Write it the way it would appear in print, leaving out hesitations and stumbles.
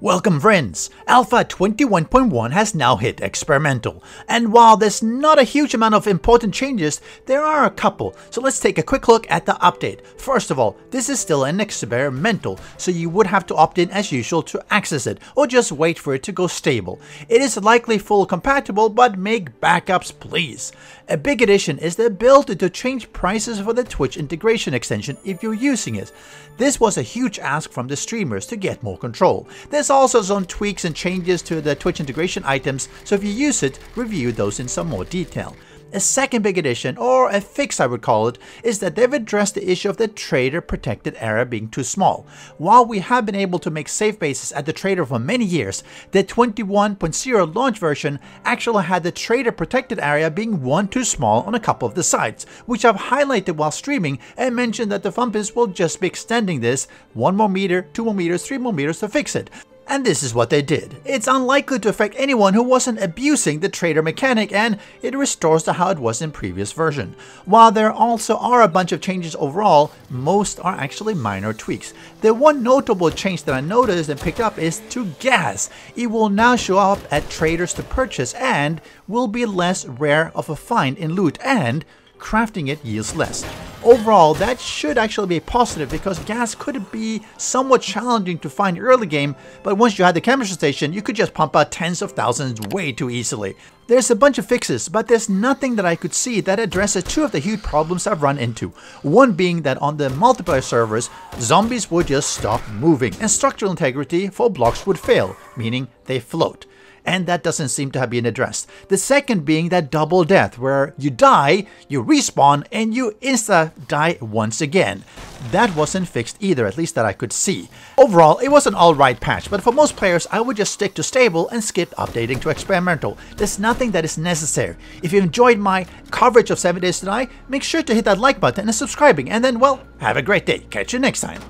Welcome friends! Alpha 21.1 has now hit experimental, and while there's not a huge amount of important changes, there are a couple, so let's take a quick look at the update. First of all, this is still an experimental, so you would have to opt in as usual to access it, or just wait for it to go stable. It is likely full compatible, but make backups please. A big addition is the ability to change prices for the Twitch integration extension if you're using it. This was a huge ask from the streamers to get more control. There's also some tweaks and changes to the Twitch integration items, so if you use it, review those in some more detail. A second big addition, or a fix I would call it, is that they've addressed the issue of the trader protected area being too small. While we have been able to make safe bases at the trader for many years, the 21.0 launch version actually had the trader protected area being one too small on a couple of the sites, which I've highlighted while streaming and mentioned that the Fumpus will just be extending this 1 more meter, 2 more meters, 3 more meters to fix it. And this is what they did. It's unlikely to affect anyone who wasn't abusing the trader mechanic, and it restores to how it was in previous version. While there also are a bunch of changes overall, most are actually minor tweaks. The one notable change that I noticed and picked up is to gas. It will now show up at traders to purchase and will be less rare of a find in loot, and crafting it yields less. Overall, that should actually be positive because gas could be somewhat challenging to find early game, but once you had the chemistry station, you could just pump out tens of thousands way too easily. There's a bunch of fixes, but there's nothing that I could see that addresses two of the huge problems I've run into. One being that on the multiplayer servers, zombies would just stop moving and structural integrity for blocks would fail, meaning they float. And that doesn't seem to have been addressed. The second being that double death, where you die, you respawn, and you insta-die once again. That wasn't fixed either, at least that I could see. Overall, it was an alright patch, but for most players, I would just stick to stable and skip updating to experimental. There's nothing that is necessary. If you enjoyed my coverage of 7 Days to Die, make sure to hit that like button and subscribing, and then, well, have a great day. Catch you next time.